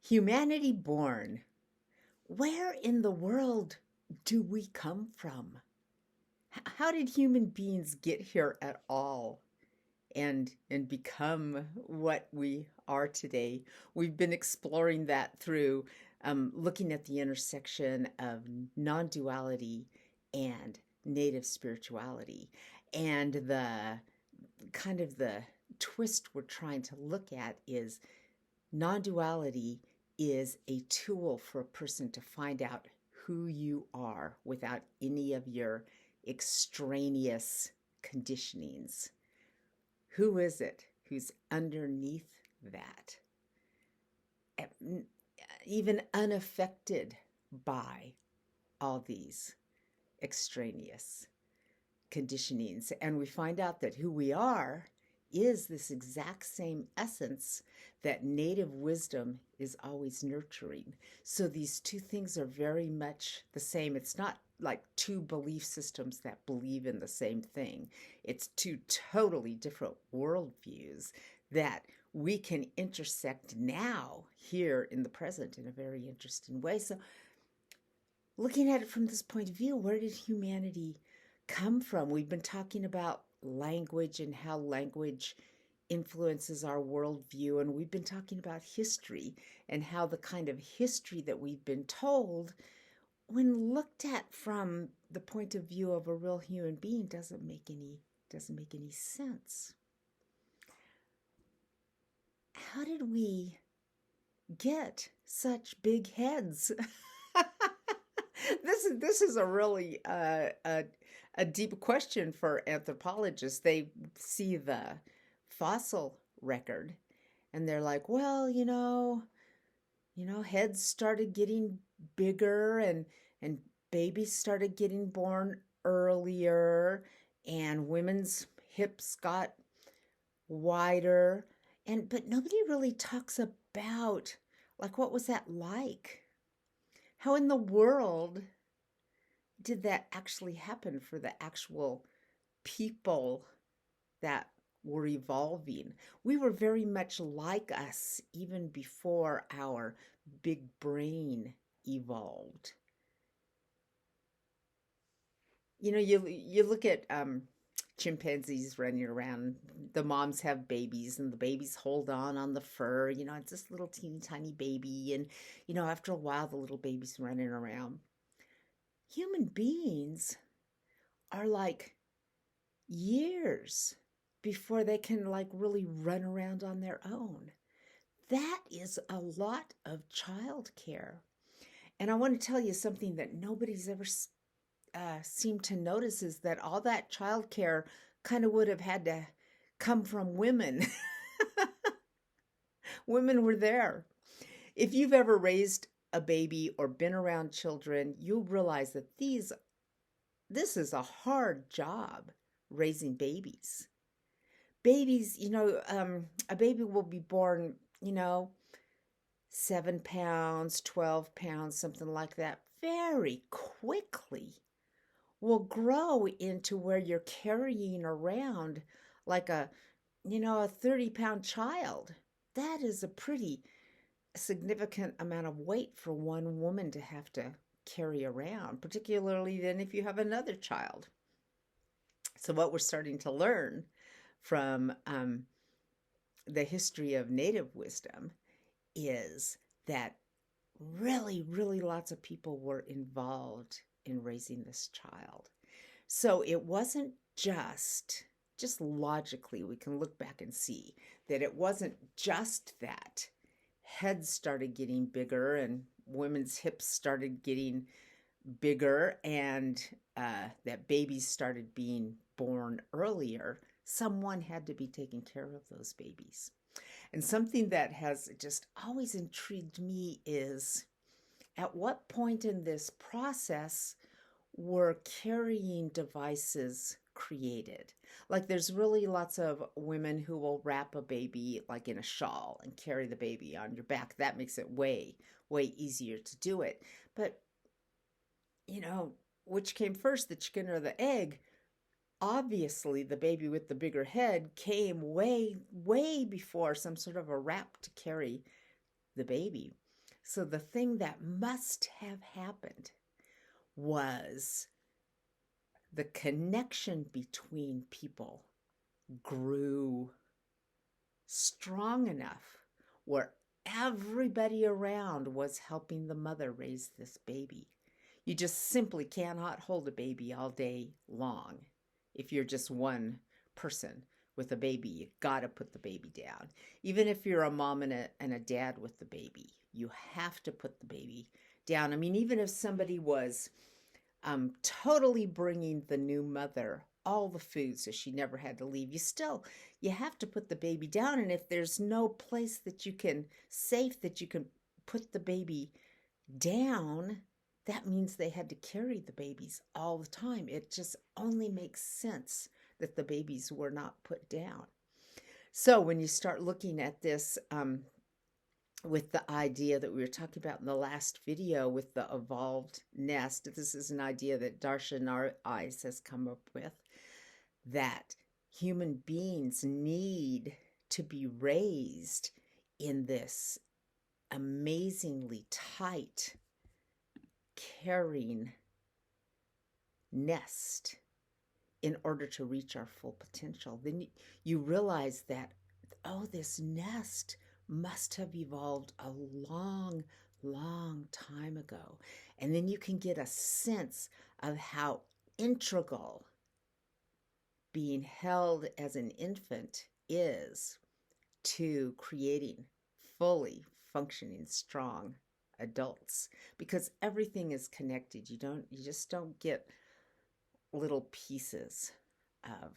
Humanity born. Where in the world do we come from? How did human beings get here at all and become what we are today? We've been exploring that through looking at the intersection of non-duality and native spirituality, and the kind of the twist we're trying to look at is non-duality is a tool for a person to find out who you are without any of your extraneous conditionings. Who is it who's underneath that? Even unaffected by all these extraneous conditionings. And we find out that who we are is this exact same essence that native wisdom is always nurturing. So these two things are very much the same. It's not like two belief systems that believe in the same thing. It's two totally different worldviews that we can intersect now here in the present in a very interesting way. So looking at it from this point of view, where did humanity come from? We've been talking about language and how language influences our worldview, and we've been talking about history and how the kind of history that we've been told, when looked at from the point of view of a real human being, doesn't make any sense. How did we get such big heads? This is a really a deep question for anthropologists. They see the fossil record and they're like, well, heads started getting bigger and babies started getting born earlier and women's hips got wider, but nobody really talks about like what was that like? How in the world did that actually happen for the actual people that were evolving? We were very much like us even before our big brain evolved. You look at chimpanzees running around. The moms have babies and the babies hold on the fur. It's this little teeny tiny baby. And, after a while, the little baby's running around. Human beings are like years before they can like really run around on their own. That is a lot of childcare. And I want to tell you something that nobody's ever seemed to notice is that all that childcare kind of would have had to come from women. Women were there. If you've ever raised a baby or been around children, you'll realize that this is a hard job, raising babies. Babies, a baby will be born, 7 pounds, 12 pounds, something like that, very quickly. Will grow into where you're carrying around like a 30-pound child. That is a pretty significant amount of weight for one woman to have to carry around, particularly then if you have another child. So what we're starting to learn from the history of native wisdom is that really, really lots of people were involved in raising this child. So it wasn't just logically, we can look back and see that it wasn't just that heads started getting bigger and women's hips started getting bigger and that babies started being born earlier. Someone had to be taking care of those babies. And something that has just always intrigued me is, at what point in this process were carrying devices created? Like there's really lots of women who will wrap a baby like in a shawl and carry the baby on your back. That makes it way, way easier to do it. But, which came first, the chicken or the egg? Obviously, the baby with the bigger head came way, way before some sort of a wrap to carry the baby. So the thing that must have happened was the connection between people grew strong enough where everybody around was helping the mother raise this baby. You just simply cannot hold a baby all day long if you're just one person with a baby. You gotta put the baby down. Even if you're a mom and a dad with the baby, you have to put the baby down. I mean, even if somebody was totally bringing the new mother all the food so she never had to leave, you have to put the baby down. And if there's no place that you can safe that you can put the baby down, that means they had to carry the babies all the time. It just only makes sense that the babies were not put down. So when you start looking at this with the idea that we were talking about in the last video with the evolved nest, this is an idea that Darshan Narayana has come up with, that human beings need to be raised in this amazingly tight, caring nest in order to reach our full potential. Then you realize that, oh, this nest must have evolved a long, long time ago. And then you can get a sense of how integral being held as an infant is to creating fully functioning, strong adults, because everything is connected. You just don't get little pieces of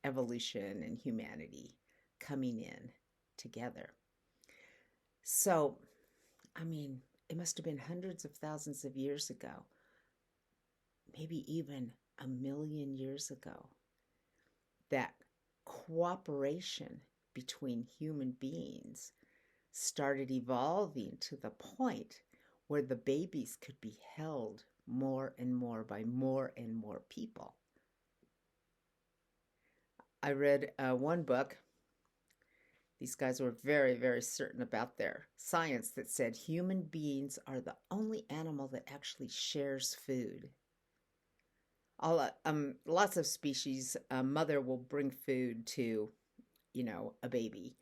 evolution and humanity coming in together. So, I mean, it must have been hundreds of thousands of years ago, maybe even 1,000,000 years ago, that cooperation between human beings started evolving to the point where the babies could be held more and more by more and more people. I read one book. These guys were very, very certain about their science that said human beings are the only animal that actually shares food. Lots of species, a mother will bring food to, a baby,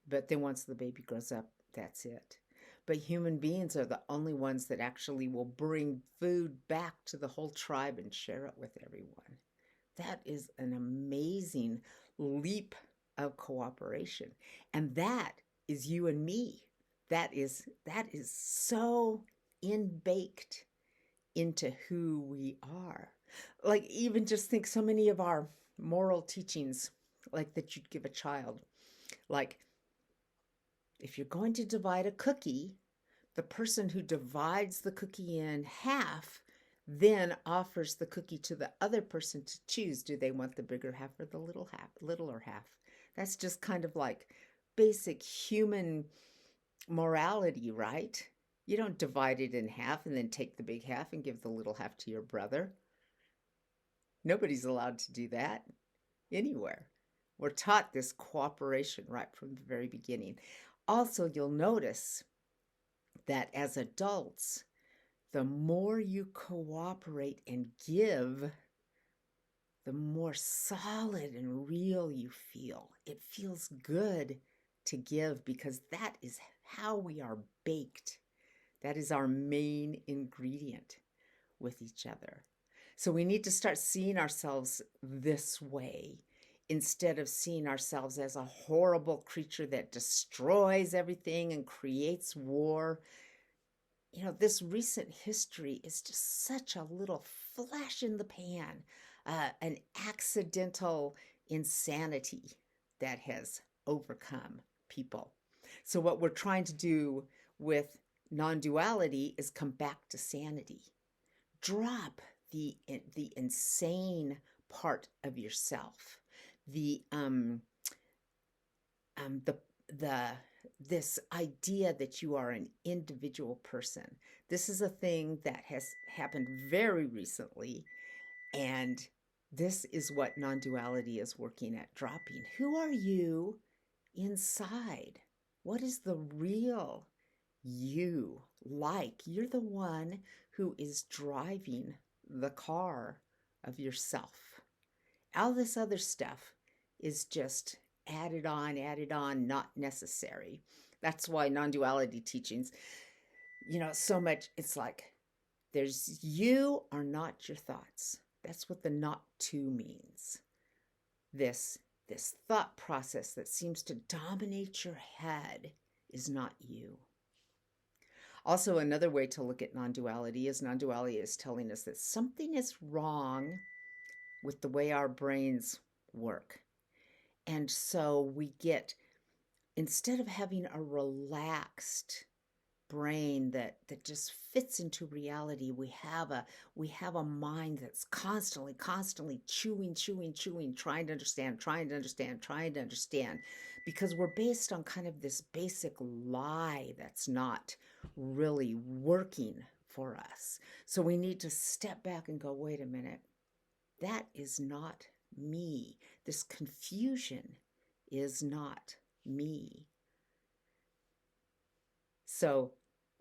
but then once the baby grows up, that's it. But human beings are the only ones that actually will bring food back to the whole tribe and share it with everyone. That is an amazing leap of cooperation. And that is you and me. That is so in-baked into who we are. Like, even just think so many of our moral teachings, like that you'd give a child, like, if you're going to divide a cookie, the person who divides the cookie in half then offers the cookie to the other person to choose. Do they want the bigger half or the littler half? That's just kind of like basic human morality, right? You don't divide it in half and then take the big half and give the little half to your brother. Nobody's allowed to do that anywhere. We're taught this cooperation right from the very beginning. Also, you'll notice that as adults, the more you cooperate and give, the more solid and real you feel. It feels good to give because that is how we are baked. That is our main ingredient with each other. So we need to start seeing ourselves this way instead of seeing ourselves as a horrible creature that destroys everything and creates war. This recent history is just such a little flash in the pan, an accidental insanity that has overcome people. So what we're trying to do with non-duality is come back to sanity. Drop the insane part of yourself, this idea that you are an individual person. This is a thing that has happened very recently, and this is what non-duality is working at dropping. Who are you inside? What is the real you, like you're the one who is driving the car of yourself. All this other stuff is just added on, not necessary. That's why non-duality teachings, so much, it's like there's you are not your thoughts. That's what the not to means. This this thought process that seems to dominate your head is not you. Also, another way to look at non-duality is telling us that something is wrong with the way our brains work. And so we get, instead of having a relaxed brain that just fits into reality, we have a mind that's constantly chewing, trying to understand, because we're based on kind of this basic lie that's not really working for us. So we need to step back and go, wait a minute, that is not me. This confusion is not me. So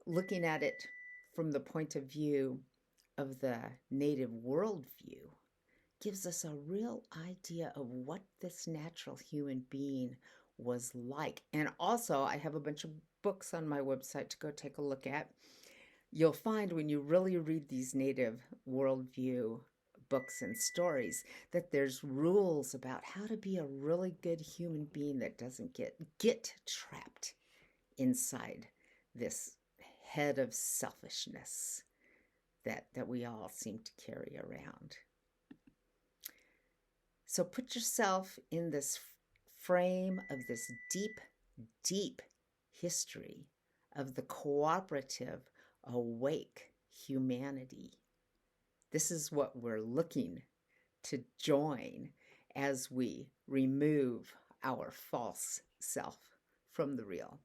looking at it from the point of view of the native worldview gives us a real idea of what this natural human being was like. And also, I have a bunch of books on my website to go take a look at. You'll find when you really read these native worldview books and stories that there's rules about how to be a really good human being that doesn't get trapped inside this head of selfishness that we all seem to carry around. So put yourself in this frame of this deep history of the cooperative, awake humanity. This is what we're looking to join as we remove our false self from the real.